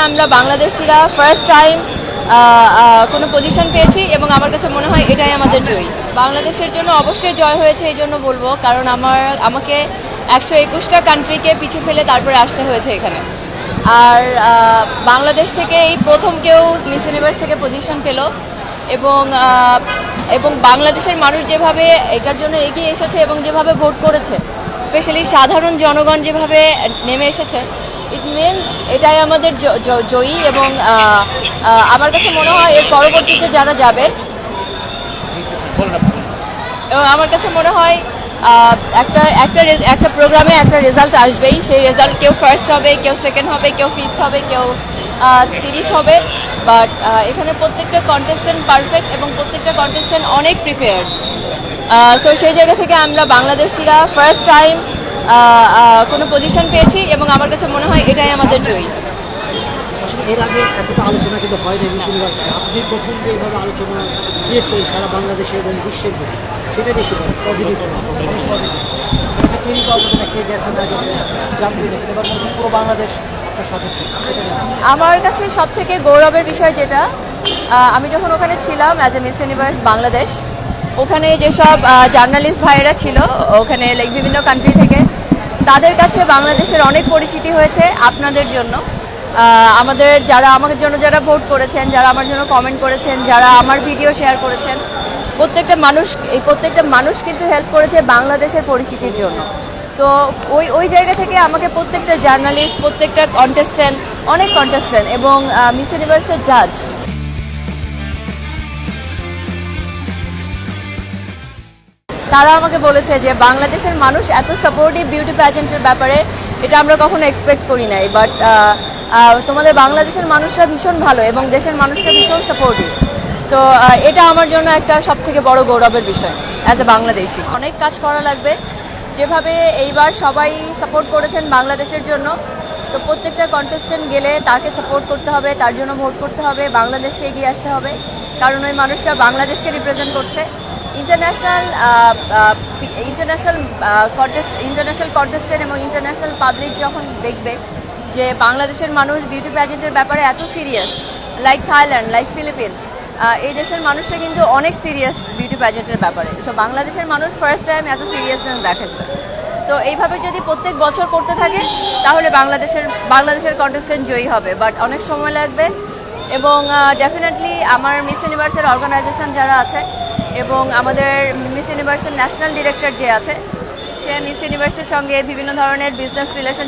আমরা বাংলাদেশিরা first time কোনো পজিশন পেয়েছি এবং আমার কাছে মনে হয় এটাই আমাদের জয়। বাংলাদেশের জন্য অবশ্যই জয় হয়েছে এই জন্য বলবো, কারণ আমাকে 121টা কান্ট্রিকে পিছু ফেলে তারপরে আসতে হয়েছে এখানে। আর বাংলাদেশ থেকে এই প্রথম কেউ মিস ইউনিভার্স থেকে পজিশন পেল এবং এবং বাংলাদেশের মানুষ যেভাবে এটার জন্য এগিয়ে এসেছে এবং যেভাবে ভোট করেছে, স্পেশালি সাধারণ জনগণ যেভাবে নেমে এসেছে, ইট মিনস এটাই আমাদের জয়ী। এবং আমার কাছে মনে হয় এর পরবর্তীতে যারা যাবে, এবং আমার কাছে মনে হয় একটা প্রোগ্রামে একটা রেজাল্ট আসবেই। সেই রেজাল্ট কেউ ফার্স্ট হবে, কেউ সেকেন্ড হবে, কেউ ফিফথ হবে, কেউ 30 হবে। বাট এখানে প্রত্যেকটা কন্টেস্ট্যান্ট পারফেক্ট এবং প্রত্যেকটা কন্টেস্ট্যান্ট অনেক প্রিপেয়ার্ড। সো সেই জায়গা থেকে আমরা বাংলাদেশিরা ফার্স্ট টাইম কোনো পজিশন পেয়েছি এবং আমার কাছে মনে হয় এটাই আমাদের জয়ী। এর আগে এতটা আলোচনা কিন্তু হয় না মিস ইউনিভার্স। আপনি প্রথম যে এইভাবে আলোচনা ক্রিয়েট করেন সারা বাংলাদেশে এবং বিশ্বের মধ্যে, সেটা দেখি পজিটিভ অনেক পজিটিভ। তৈরি করার মতো না, কে গেছে না গেছে জানতে না, কিন্তু এবার বলছি পুরো বাংলাদেশ আপনার সাথে ছিল। আমার কাছে সব থেকে গৌরবের বিষয় যেটা, আমি যখন ওখানে ছিলাম as a miss universe Bangladesh, ওখানে যেসব জার্নালিস্ট ভাইয়েরা ছিল ওখানে বিভিন্ন কান্ট্রি থেকে, তাদের কাছে বাংলাদেশের অনেক পরিচিতি হয়েছে আপনাদের জন্য। আমাদের আমাদের জন্য যারা ভোট করেছেন, যারা আমার জন্য কমেন্ট করেছেন, যারা আমার ভিডিও শেয়ার করেছেন, প্রত্যেকটা মানুষ কিন্তু হেল্প করেছে বাংলাদেশের পরিচিতির জন্য। তো ওই জায়গা থেকে আমাকে প্রত্যেকটা জার্নালিস্ট, প্রত্যেকটা অনেক কন্টেস্ট্যান্ট এবং মিস ইউনিভার্সের জাজ, তারা আমাকে বলেছে যে বাংলাদেশের মানুষ এত সাপোর্টিভ বিউটি প্যাজেন্টের ব্যাপারে এটা আমরা কখনো এক্সপেক্ট করি নাই। বাট তোমাদের বাংলাদেশের মানুষরা ভীষণ ভালো এবং দেশের মানুষরা ভীষণ সাপোর্টিভ। সো এটা আমার জন্য একটা সব থেকে বড় গৌরবের বিষয় অ্যাজ এ বাংলাদেশি। অনেক কাজ করা লাগবে। যেভাবে এইবার সবাই সাপোর্ট করেছেন বাংলাদেশের জন্য, তো প্রত্যেকটা কন্টেস্টেন্ট গেলে তাকে সাপোর্ট করতে হবে, তার জন্য ভোট করতে হবে, বাংলাদেশকে এগিয়ে আসতে হবে, কারণ ওই মানুষটা বাংলাদেশকে রিপ্রেজেন্ট করছে। ইন্টারন্যাশনাল কন্টেস্টেন্ট এবং ইন্টারন্যাশনাল পাবলিক যখন দেখবে যে বাংলাদেশের মানুষ বিউটি প্যাজেন্টের ব্যাপারে এত serious, like Thailand, like Philippines, এই দেশের মানুষরা কিন্তু অনেক সিরিয়াস বিউটি প্যাজেন্টের ব্যাপারে। সো বাংলাদেশের মানুষ ফার্স্ট টাইম এত সিরিয়াসনেস দেখাচ্ছে। তো এইভাবে যদি প্রত্যেক বছর করতে থাকে তাহলে বাংলাদেশের কন্টেস্টেন্ট জয়ী হবে, বাট অনেক সময় লাগবে। এবং ডেফিনেটলি আমার মিস ইউনিভার্সের অর্গানাইজেশন যারা আছে এবং আমাদের মিস ইউনিভার্সের ন্যাশনাল ডিরেক্টর যে আছে, সে মিস ইউনিভার্সের সঙ্গে বিভিন্ন ধরনের বিজনেস রিলেশনশিপ